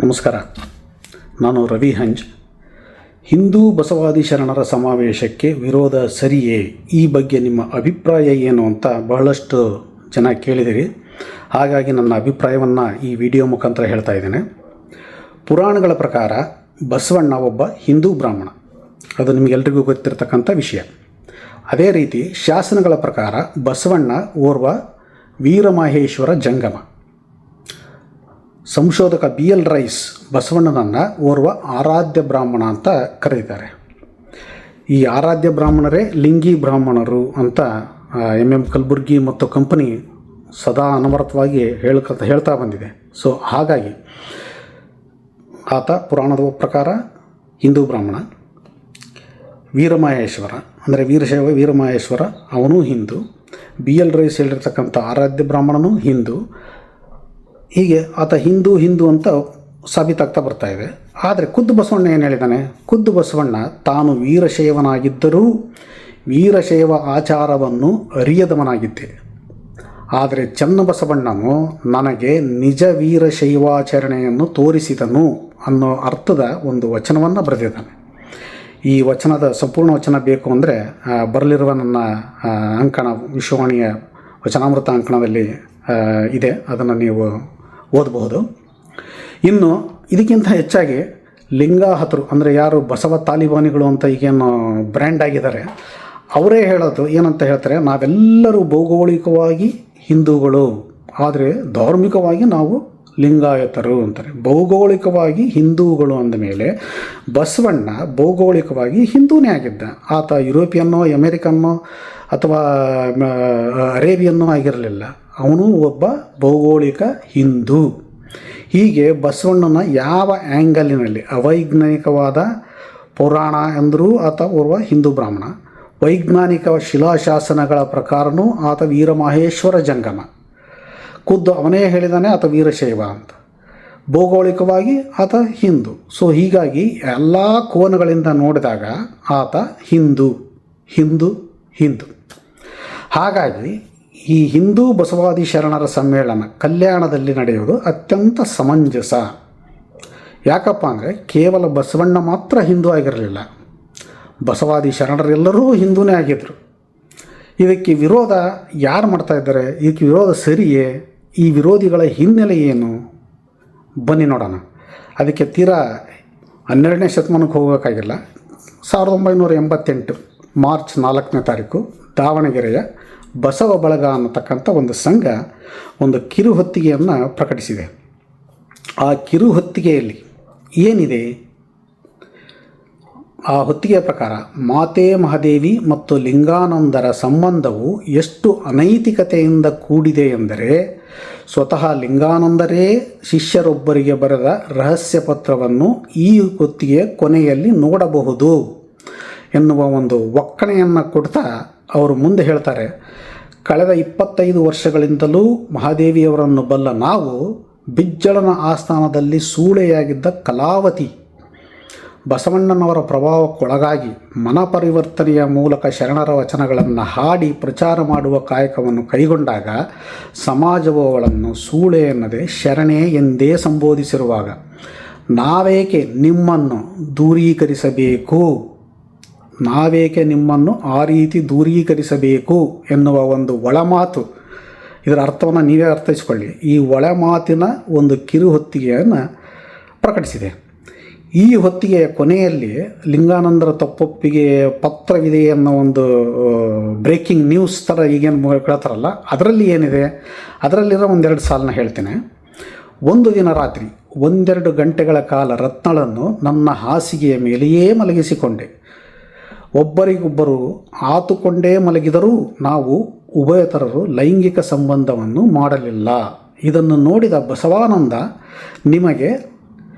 ನಮಸ್ಕಾರ. ನಾನು ರವಿ ಹಂಜ್. ಹಿಂದೂ ಬಸವಾದಿ ಶರಣರ ಸಮಾವೇಶಕ್ಕೆ ವಿರೋಧ ಸರಿಯೇ? ಈ ಬಗ್ಗೆ ನಿಮ್ಮ ಅಭಿಪ್ರಾಯ ಏನು ಅಂತ ಬಹಳಷ್ಟು ಜನ ಕೇಳಿದಿರಿ. ಹಾಗಾಗಿ ನನ್ನ ಅಭಿಪ್ರಾಯವನ್ನು ಈ ವಿಡಿಯೋ ಮುಖಾಂತರ ಹೇಳ್ತಾ ಇದ್ದೇನೆ. ಪುರಾಣಗಳ ಪ್ರಕಾರ ಬಸವಣ್ಣ ಒಬ್ಬ ಹಿಂದೂ ಬ್ರಾಹ್ಮಣ. ಅದು ನಿಮಗೆಲ್ರಿಗೂ ಗೊತ್ತಿರತಕ್ಕಂಥ ವಿಷಯ. ಅದೇ ರೀತಿ ಶಾಸನಗಳ ಪ್ರಕಾರ ಬಸವಣ್ಣ ಓರ್ವ ವೀರಮಾಹೇಶ್ವರ ಜಂಗಮ. ಸಂಶೋಧಕ BL ರೈಸ್ ಬಸವಣ್ಣನನ್ನು ಓರ್ವ ಆರಾಧ್ಯ ಬ್ರಾಹ್ಮಣ ಅಂತ ಕರೆದಿದ್ದಾರೆ. ಈ ಆರಾಧ್ಯ ಬ್ರಾಹ್ಮಣರೇ ಲಿಂಗಿ ಬ್ರಾಹ್ಮಣರು ಅಂತ MM ಕಲಬುರ್ಗಿ ಮತ್ತು ಕಂಪನಿ ಸದಾ ಅನವರತವಾಗಿ ಹೇಳ್ತಾ ಬಂದಿದೆ. ಸೊ ಹಾಗಾಗಿ ಆತ ಪುರಾಣದ ಪ್ರಕಾರ ಹಿಂದೂ ಬ್ರಾಹ್ಮಣ. ವೀರಮಾಹೇಶ್ವರ ಅಂದರೆ ವೀರಶೈವ ವೀರಮಾಹೇಶ್ವರ ಅವನೂ ಹಿಂದೂ. BL ರೈಸ್ ಹೇಳಿರ್ತಕ್ಕಂಥ ಆರಾಧ್ಯ ಬ್ರಾಹ್ಮಣನೂ ಹಿಂದೂ. ಹೀಗೆ ಆತ ಹಿಂದೂ ಅಂತ ಸಾಬೀತಾಗ್ತಾ ಬರ್ತಾ ಇದೆ. ಆದರೆ ಖುದ್ದು ಬಸವಣ್ಣ ಏನು ಹೇಳಿದ್ದಾನೆ? ಖುದ್ದು ಬಸವಣ್ಣ ತಾನು ವೀರಶೈವನಾಗಿದ್ದರೂ ವೀರಶೈವ ಆಚಾರವನ್ನು ಅರಿಯದವನಾಗಿದ್ದೆ. ಆದರೆ ಚನ್ನಬಸವಣ್ಣನು ನನಗೆ ನಿಜ ವೀರಶೈವಾಚರಣೆಯನ್ನು ತೋರಿಸಿದನು ಅನ್ನೋ ಅರ್ಥದ ಒಂದು ವಚನವನ್ನು ಬರೆದಿದ್ದಾನೆ. ಈ ವಚನದ ಸಂಪೂರ್ಣ ವಚನ ಬೇಕು ಅಂದರೆ ಬರಲಿರುವ ನನ್ನ ಅಂಕಣ ವಿಶ್ವವಾಣಿಯ ವಚನಾಮೃತ ಅಂಕಣದಲ್ಲಿ ಇದೆ, ಅದನ್ನು ನೀವು ಓದಬಹುದು. ಇನ್ನು ಇದಕ್ಕಿಂತ ಹೆಚ್ಚಾಗಿ ಲಿಂಗಾಹತರು ಅಂದರೆ ಯಾರು ಬಸವ ತಾಲಿಬಾನಿಗಳು ಅಂತ ಈಗೇನು ಬ್ರ್ಯಾಂಡ್ ಆಗಿದ್ದಾರೆ, ಅವರೇ ಹೇಳೋದು ಏನಂತ ಹೇಳ್ತಾರೆ, ನಾವೆಲ್ಲರೂ ಭೌಗೋಳಿಕವಾಗಿ ಹಿಂದೂಗಳು ಆದರೆ ಧಾರ್ಮಿಕವಾಗಿ ನಾವು ಲಿಂಗಾಯತರು ಅಂತಾರೆ. ಭೌಗೋಳಿಕವಾಗಿ ಹಿಂದೂಗಳು ಅಂದಮೇಲೆ ಬಸವಣ್ಣ ಭೌಗೋಳಿಕವಾಗಿ ಹಿಂದೂನೇ ಆಗಿದ್ದ. ಆತ ಯುರೋಪಿಯನ್ನೋ ಅಮೇರಿಕನ್ನೋ ಅಥವಾ ಅರೇಬಿಯನ್ನೋ ಆಗಿರಲಿಲ್ಲ. ಅವನು ಒಬ್ಬ ಭೌಗೋಳಿಕ ಹಿಂದೂ. ಹೀಗೆ ಬಸವಣ್ಣನ ಯಾವ ಆ್ಯಂಗಲಿನಲ್ಲಿ ಅವೈಜ್ಞಾನಿಕವಾದ ಪುರಾಣ ಎಂದರೂ ಆತ ಓರ್ವ ಹಿಂದೂ ಬ್ರಾಹ್ಮಣ. ವೈಜ್ಞಾನಿಕ ಶಿಲಾಶಾಸನಗಳ ಪ್ರಕಾರವೂ ಆತ ವೀರಮಾಹೇಶ್ವರ ಜಂಗಮ. ಖುದ್ದು ಅವನೇ ಹೇಳಿದಾನೆ ಆತ ವೀರಶೈವ ಅಂತ. ಭೌಗೋಳಿಕವಾಗಿ ಆತ ಹಿಂದೂ. ಸೊ ಹೀಗಾಗಿ ಎಲ್ಲ ಕೋನಗಳಿಂದ ನೋಡಿದಾಗ ಆತ ಹಿಂದೂ. ಹಾಗಾಗಿ ಈ ಹಿಂದೂ ಬಸವಾದಿ ಶರಣರ ಸಮ್ಮೇಳನ ಕಲ್ಯಾಣದಲ್ಲಿ ನಡೆಯುವುದು ಅತ್ಯಂತ ಸಮಂಜಸ. ಯಾಕಪ್ಪ ಅಂದರೆ ಕೇವಲ ಬಸವಣ್ಣ ಮಾತ್ರ ಹಿಂದೂ ಆಗಿರಲಿಲ್ಲ, ಬಸವಾದಿ ಶರಣರೆಲ್ಲರೂ ಹಿಂದೂನೇ ಆಗಿದ್ದರು. ಇದಕ್ಕೆ ವಿರೋಧ ಯಾರು ಮಾಡ್ತಾ ಇದ್ದಾರೆ? ಇದಕ್ಕೆ ವಿರೋಧ ಸರಿಯೇ? ಈ ವಿರೋಧಿಗಳ ಹಿನ್ನೆಲೆ ಏನು? ಬನ್ನಿ ನೋಡೋಣ. ಅದಕ್ಕೆ ತೀರಾ 12ನೇ ಶತಮಾನಕ್ಕೆ ಹೋಗಬೇಕಾಗಿಲ್ಲ. 1988 ಮಾರ್ಚ್ 4ನೇ ತಾರೀಕು ದಾವಣಗೆರೆಯ ಬಸವ ಬಳಗ ಅನ್ನತಕ್ಕಂಥ ಒಂದು ಸಂಘ ಒಂದು ಕಿರುಹೊತ್ತಿಗೆಯನ್ನು ಪ್ರಕಟಿಸಿದೆ. ಆ ಕಿರುಹೊತ್ತಿಗೆಯಲ್ಲಿ ಏನಿದೆ? ಆ ಹೊತ್ತಿಗೆಯ ಪ್ರಕಾರ ಮಾತೆ ಮಹಾದೇವಿ ಮತ್ತು ಲಿಂಗಾನಂದರ ಸಂಬಂಧವು ಎಷ್ಟು ಅನೈತಿಕತೆಯಿಂದ ಕೂಡಿದೆ ಎಂದರೆ ಸ್ವತಃ ಲಿಂಗಾನಂದರೇ ಶಿಷ್ಯರೊಬ್ಬರಿಗೆ ಬರೆದ ರಹಸ್ಯ ಪತ್ರವನ್ನು ಈ ಹೊತ್ತಿಗೆಯ ಕೊನೆಯಲ್ಲಿ ನೋಡಬಹುದು ಎನ್ನುವ ಒಂದು ಒಕ್ಕಣೆಯನ್ನು ಕೊಡ್ತಾ ಅವರು ಮುಂದೆ ಹೇಳ್ತಾರೆ, ಕಳೆದ 25 ವರ್ಷಗಳಿಂದಲೂ ಮಹಾದೇವಿಯವರನ್ನು ಬಲ್ಲ ನಾವು ಬಿಜ್ಜಳನ ಆಸ್ಥಾನದಲ್ಲಿ ಸೂಳೆಯಾಗಿದ್ದ ಕಲಾವತಿ ಬಸವಣ್ಣನವರ ಪ್ರಭಾವಕ್ಕೊಳಗಾಗಿ ಮನಪರಿವರ್ತನೆಯ ಮೂಲಕ ಶರಣರ ವಚನಗಳನ್ನು ಹಾಡಿ ಪ್ರಚಾರ ಮಾಡುವ ಕಾಯಕವನ್ನು ಕೈಗೊಂಡಾಗ ಸಮಾಜವು ಅವಳನ್ನು ಸೂಳೆ ಎನ್ನದೆ ಶರಣೆ ಎಂದೇ ಸಂಬೋಧಿಸಿರುವಾಗ ನಾವೇಕೆ ನಿಮ್ಮನ್ನು ಆ ರೀತಿ ದೂರೀಕರಿಸಬೇಕು ಎನ್ನುವ ಒಂದು ಒಳಮಾತು. ಇದರ ಅರ್ಥವನ್ನು ನೀವೇ ಅರ್ಥೈಸಿಕೊಳ್ಳಿ. ಈ ಒಳಮಾತಿನ ಒಂದು ಕಿರುಹೊತ್ತಿಗೆಯನ್ನು ಪ್ರಕಟಿಸಿದೆ. ಈ ಹೊತ್ತಿಗೆಯ ಕೊನೆಯಲ್ಲಿ ಲಿಂಗಾನಂದರ ತಪ್ಪೊಪ್ಪಿಗೆ ಪತ್ರವಿದೆ ಅನ್ನೋ ಒಂದು ಬ್ರೇಕಿಂಗ್ ನ್ಯೂಸ್ ಥರ ಈಗೇನು ಕೇಳ್ತಾರಲ್ಲ, ಅದರಲ್ಲಿ ಏನಿದೆ? ಅದರಲ್ಲಿರೋ ಒಂದೆರಡು ಸಾಲನ್ನ ಹೇಳ್ತೇನೆ. ಒಂದು ದಿನ ರಾತ್ರಿ 1-2 ಗಂಟೆಗಳ ಕಾಲ ರತ್ನಳನ್ನು ನನ್ನ ಹಾಸಿಗೆಯ ಮೇಲೆಯೇ ಮಲಗಿಸಿಕೊಂಡೆ. ಒಬ್ಬರಿಗೊಬ್ಬರು ಆತುಕೊಂಡೇ ಮಲಗಿದರೂ ನಾವು ಉಭಯತರರು ಲೈಂಗಿಕ ಸಂಬಂಧವನ್ನು ಮಾಡಲಿಲ್ಲ. ಇದನ್ನು ನೋಡಿದ ಬಸವಾನಂದ ನಿಮಗೆ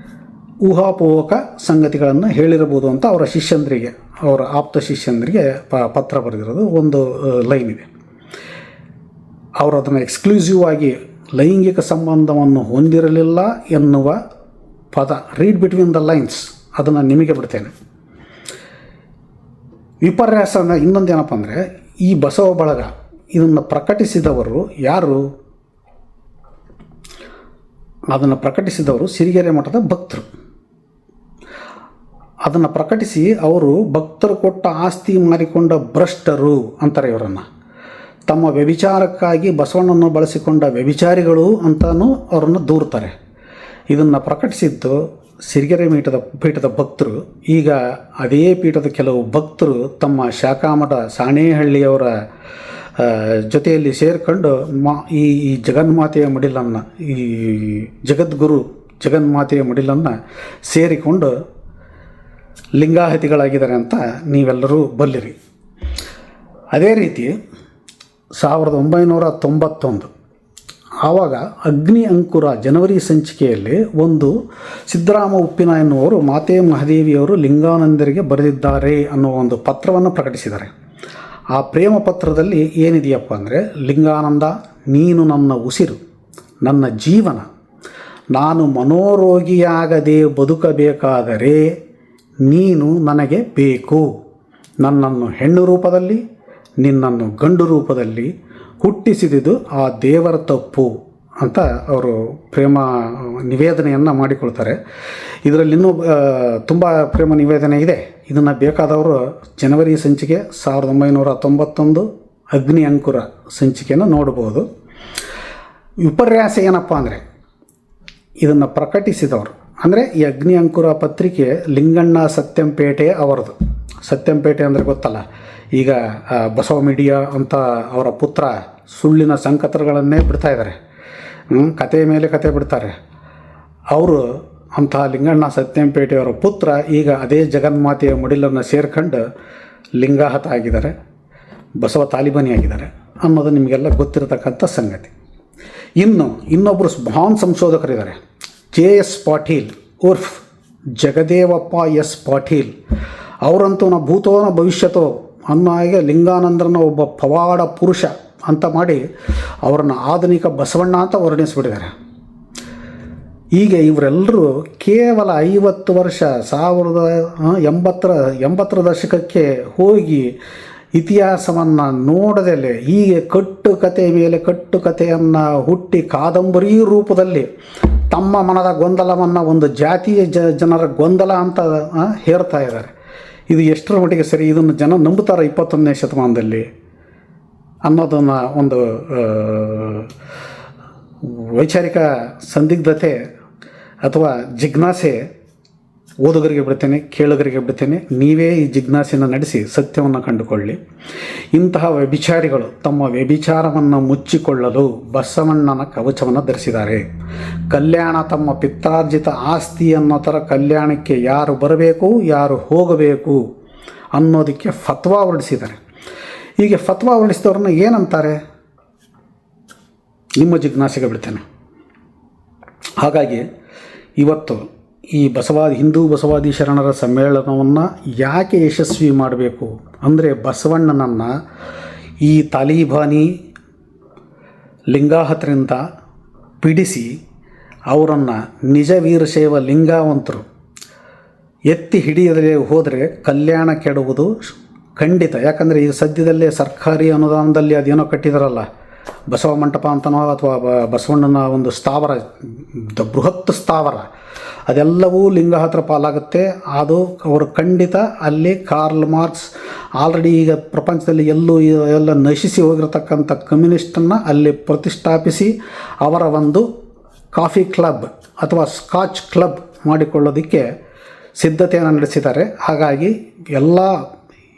ಊಹಾಪೋಹಕ ಸಂಗತಿಗಳನ್ನು ಹೇಳಿರಬಹುದು ಅಂತ ಅವರ ಶಿಷ್ಯಂದ್ರಿಗೆ, ಅವರ ಆಪ್ತ ಶಿಷ್ಯಂದ್ರಿಗೆ ಪತ್ರ ಬರೆದಿರೋದು ಒಂದು ಲೈನ್ ಇದೆ. ಅವರು ಅದನ್ನು ಎಕ್ಸ್ಕ್ಲೂಸಿವ್ ಆಗಿ ಲೈಂಗಿಕ ಸಂಬಂಧವನ್ನು ಹೊಂದಿರಲಿಲ್ಲ ಎನ್ನುವ ಪದ, ರೀಡ್ ಬಿಟ್ವೀನ್ ದ ಲೈನ್ಸ್, ಅದನ್ನು ನಿಮಗೆ ಬಿಡ್ತೇನೆ. ವಿಪರ್ಯಾಸ ಅಂದರೆ ಇನ್ನೊಂದೇನಪ್ಪ ಅಂದರೆ, ಈ ಬಸವ ಬಳಗ ಇದನ್ನು ಪ್ರಕಟಿಸಿದವರು ಯಾರು? ಅದನ್ನು ಪ್ರಕಟಿಸಿದವರು ಸಿರಿಗೆರೆ ಮಠದ ಭಕ್ತರು. ಅದನ್ನು ಪ್ರಕಟಿಸಿ ಅವರು ಭಕ್ತರು ಕೊಟ್ಟ ಆಸ್ತಿ ಮಾರಿಕೊಂಡ ಭ್ರಷ್ಟರು ಅಂತಾರೆ ಇವರನ್ನು. ತಮ್ಮ ವ್ಯಭಿಚಾರಕ್ಕಾಗಿ ಬಸವಣ್ಣನ್ನು ಬಳಸಿಕೊಂಡ ವ್ಯಭಿಚಾರಿಗಳು ಅಂತಲೂ ಅವರನ್ನು ದೂರ್ತಾರೆ. ಇದನ್ನು ಪ್ರಕಟಿಸಿದ್ದು ಸಿರಿಗೆರೆ ಪೀಠದ ಭಕ್ತರು. ಈಗ ಅದೇ ಪೀಠದ ಕೆಲವು ಭಕ್ತರು ತಮ್ಮ ಶಾಖಾಮಠ ಸಾಣೇಹಳ್ಳಿಯವರ ಜೊತೆಯಲ್ಲಿ ಸೇರಿಕೊಂಡು ಈ ಜಗನ್ಮಾತೆಯ ಮಡಿಲನ್ನು, ಈ ಜಗದ್ಗುರು ಜಗನ್ಮಾತೆಯ ಮಡಿಲನ್ನು ಸೇರಿಕೊಂಡು ಲಿಂಗಾಯತಿಗಳಾಗಿದ್ದಾರೆ ಅಂತ ನೀವೆಲ್ಲರೂ ಬಲ್ಲಿರಿ. ಅದೇ ರೀತಿ 1991 ಆವಾಗ ಅಗ್ನಿ ಅಂಕುರ ಜನವರಿ ಸಂಚಿಕೆಯಲ್ಲಿ ಒಂದು ಸಿದ್ದರಾಮ ಉಪ್ಪಿನ ಎನ್ನುವರು ಮಾತೆ ಮಹಾದೇವಿಯವರು ಲಿಂಗಾನಂದರಿಗೆ ಬರೆದಿದ್ದಾರೆ ಅನ್ನುವ ಒಂದು ಪತ್ರವನ್ನು ಪ್ರಕಟಿಸಿದ್ದಾರೆ. ಆ ಪ್ರೇಮ ಪತ್ರದಲ್ಲಿ ಏನಿದೆಯಪ್ಪ ಅಂದರೆ, ಲಿಂಗಾನಂದ, ನೀನು ನನ್ನ ಉಸಿರು, ನನ್ನ ಜೀವನ. ನಾನು ಮನೋರೋಗಿಯಾಗದೆ ಬದುಕಬೇಕಾದರೆ ನೀನು ನನಗೆ ಬೇಕು. ನನ್ನನ್ನು ಹೆಣ್ಣು ರೂಪದಲ್ಲಿ, ನಿನ್ನನ್ನು ಗಂಡು ರೂಪದಲ್ಲಿ ಹುಟ್ಟಿಸಿದುದು ಆ ದೇವರ ತಪ್ಪು ಅಂತ ಅವರು ಪ್ರೇಮ ನಿವೇದನೆಯನ್ನು ಮಾಡಿಕೊಳ್ತಾರೆ. ಇದರಲ್ಲಿ ಇನ್ನೂ ತುಂಬ ಪ್ರೇಮ ನಿವೇದನೆ ಇದೆ. ಇದನ್ನು ಬೇಕಾದವರು ಜನವರಿ ಸಂಚಿಕೆ 1991 ಅಗ್ನಿ ಅಂಕುರ ಸಂಚಿಕೆಯನ್ನು ನೋಡ್ಬೋದು. ವಿಪರ್ಯಾಸ ಏನಪ್ಪ ಅಂದರೆ, ಇದನ್ನು ಪ್ರಕಟಿಸಿದವರು ಅಂದರೆ ಈ ಅಗ್ನಿ ಅಂಕುರ ಪತ್ರಿಕೆ ಲಿಂಗಣ್ಣ ಸತ್ಯಂಪೇಟೆ ಅವರದು. ಸತ್ಯಂಪೇಟೆ ಅಂದರೆ ಗೊತ್ತಲ್ಲ, ಈಗ ಬಸವ ಮೀಡಿಯಾ ಅಂತ ಅವರ ಪುತ್ರ ಸುಳ್ಳಿನ ಸಂಕತ್ರಗಳನ್ನೇ ಬಿಡ್ತಾ ಇದ್ದಾರೆ, ಕತೆ ಮೇಲೆ ಕತೆ ಬಿಡ್ತಾರೆ. ಅವರು ಅಂತಹ ಲಿಂಗಣ್ಣ ಸತ್ಯಂಪೇಟೆಯವರ ಪುತ್ರ ಈಗ ಅದೇ ಜಗನ್ಮಾತೆಯ ಮಡಿಲನ್ನು ಸೇರ್ಕೊಂಡು ಲಿಂಗಾಹತ ಆಗಿದ್ದಾರೆ, ಬಸವ ತಾಲಿಬಾನಿ ಆಗಿದ್ದಾರೆ ಅನ್ನೋದು ನಿಮಗೆಲ್ಲ ಗೊತ್ತಿರತಕ್ಕಂಥ ಸಂಗತಿ. ಇನ್ನೊಬ್ಬರು ಮಹಾನ್ ಸಂಶೋಧಕರಿದ್ದಾರೆ, JS ಪಾಟೀಲ್ ಉರ್ಫ್ ಜಗದೇವಪ್ಪ ಎಸ್ ಪಾಟೀಲ್. ಅವರಂತೂ ನ ಭೂತೋ ನ ಭವಿಷ್ಯತೋ ಅನ್ನೋ ಹಾಗೆ ಲಿಂಗಾನಂದರನ್ನ ಒಬ್ಬ ಪವಾಡ ಪುರುಷ ಅಂತ ಮಾಡಿ ಅವರನ್ನು ಆಧುನಿಕ ಬಸವಣ್ಣ ಅಂತ ವರ್ಣಿಸ್ಬಿಟ್ಟಿದ್ದಾರೆ. ಹೀಗೆ ಇವರೆಲ್ಲರೂ ಕೇವಲ 50 ವರ್ಷ 1980ರ ದಶಕಕ್ಕೆ ಹೋಗಿ ಇತಿಹಾಸವನ್ನು ನೋಡದಲ್ಲೇ ಹೀಗೆ ಕಟ್ಟುಕತೆ ಮೇಲೆ ಕಟ್ಟುಕತೆಯನ್ನು ಹುಟ್ಟಿ ಕಾದಂಬರಿ ರೂಪದಲ್ಲಿ ತಮ್ಮ ಮನದ ಗೊಂದಲವನ್ನು ಒಂದು ಜಾತಿಯ ಜನರ ಗೊಂದಲ ಅಂತ ಹೇರ್ತಾ ಇದ್ದಾರೆ. ಇದು ಎಷ್ಟರ ಮಟ್ಟಿಗೆ ಸರಿ? ಇದನ್ನು ಜನ ನಂಬುತ್ತಾರೆ 21ನೇ ಶತಮಾನದಲ್ಲಿ ಅನ್ನೋದನ್ನು ಒಂದು ವೈಚಾರಿಕ ಸಂದಿಗ್ಧತೆ ಅಥವಾ ಜಿಜ್ಞಾಸೆ ಓದುಗರಿಗೆ ಬಿಡ್ತೇನೆ, ಕೇಳುಗರಿಗೆ ಬಿಡ್ತೇನೆ. ನೀವೇ ಈ ಜಿಜ್ಞಾಸೆಯನ್ನು ನಡೆಸಿ ಸತ್ಯವನ್ನು ಕಂಡುಕೊಳ್ಳಿ. ಇಂತಹ ವ್ಯಭಿಚಾರಿಗಳು ತಮ್ಮ ವ್ಯಭಿಚಾರವನ್ನು ಮುಚ್ಚಿಕೊಳ್ಳಲು ಬಸವಣ್ಣನ ಕವಚವನ್ನು ಧರಿಸಿದ್ದಾರೆ. ಕಲ್ಯಾಣ ತಮ್ಮ ಪಿತ್ರಾರ್ಜಿತ ಆಸ್ತಿ ಅನ್ನೋ ಥರ ಕಲ್ಯಾಣಕ್ಕೆ ಯಾರು ಬರಬೇಕು, ಯಾರು ಹೋಗಬೇಕು ಅನ್ನೋದಕ್ಕೆ ಫತ್ವಾ ಹೊರಡಿಸಿದ್ದಾರೆ. ಹೀಗೆ ಫತ್ವಾ ಹೊರಡಿಸಿದವ್ರನ್ನ ಏನಂತಾರೆ? ನಿಮ್ಮ ಜಿಜ್ಞಾಸೆಗೆ ಬಿಡ್ತೇನೆ. ಹಾಗಾಗಿ ಇವತ್ತು ಈ ಹಿಂದೂ ಬಸವಾದಿ ಶರಣರ ಸಮ್ಮೇಳನವನ್ನು ಯಾಕೆ ಯಶಸ್ವಿ ಮಾಡಬೇಕು ಅಂದರೆ, ಬಸವಣ್ಣನನ್ನು ಈ ತಾಲಿಬಾನಿ ಲಿಂಗಾಹತರಿಂದ ಬಿಡಿಸಿ ಅವರನ್ನು ನಿಜ ವೀರಶೈವ ಲಿಂಗಾವಂತರು ಎತ್ತಿ ಹಿಡಿಯದೇ ಹೋದರೆ ಕಲ್ಯಾಣ ಕೆಡುವುದು ಖಂಡಿತ. ಯಾಕಂದರೆ ಈಗ ಸದ್ಯದಲ್ಲೇ ಸರ್ಕಾರಿ ಅನುದಾನದಲ್ಲಿ ಅದೇನೋ ಕಟ್ಟಿದಾರಲ್ಲ, ಬಸವ ಮಂಟಪ ಅಂತನೋ ಅಥವಾ ಬಸವಣ್ಣನ ಒಂದು ಸ್ಥಾವರ, ಬೃಹತ್ ಸ್ಥಾವರ, ಅದೆಲ್ಲವೂ ಲಿಂಗಾಯತರ ಪಾಲಾಗುತ್ತೆ. ಅದು ಅವರು ಖಂಡಿತ ಅಲ್ಲಿ ಕಾರ್ಲ್ ಮಾರ್ಕ್ಸ್ ಆಲ್ರೆಡಿ ಈಗ ಪ್ರಪಂಚದಲ್ಲಿ ಎಲ್ಲ ನಶಿಸಿ ಹೋಗಿರತಕ್ಕಂಥ ಕಮ್ಯುನಿಸ್ಟನ್ನು ಅಲ್ಲಿ ಪ್ರತಿಷ್ಠಾಪಿಸಿ ಅವರ ಒಂದು ಕಾಫಿ ಕ್ಲಬ್ ಅಥವಾ ಸ್ಕಾಚ್ ಕ್ಲಬ್ ಮಾಡಿಕೊಳ್ಳೋದಕ್ಕೆ ಸಿದ್ಧತೆಯನ್ನು ನಡೆಸಿದ್ದಾರೆ. ಹಾಗಾಗಿ ಎಲ್ಲ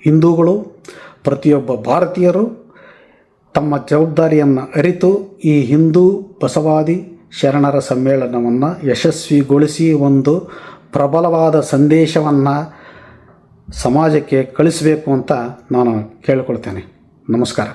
ಹಿಂದೂಗಳು, ಪ್ರತಿಯೊಬ್ಬ ಭಾರತೀಯರು ತಮ್ಮ ಜವಾಬ್ದಾರಿಯನ್ನು ಅರಿತು ಈ ಹಿಂದೂ ಬಸವಾದಿ ಶರಣರ ಸಮ್ಮೇಳನವನ್ನು ಯಶಸ್ವಿಗೊಳಿಸಿ ಒಂದು ಪ್ರಬಲವಾದ ಸಂದೇಶವನ್ನು ಸಮಾಜಕ್ಕೆ ಕಳಿಸಬೇಕು ಅಂತ ನಾನು ಕೇಳಿಕೊಳ್ತೇನೆ. ನಮಸ್ಕಾರ.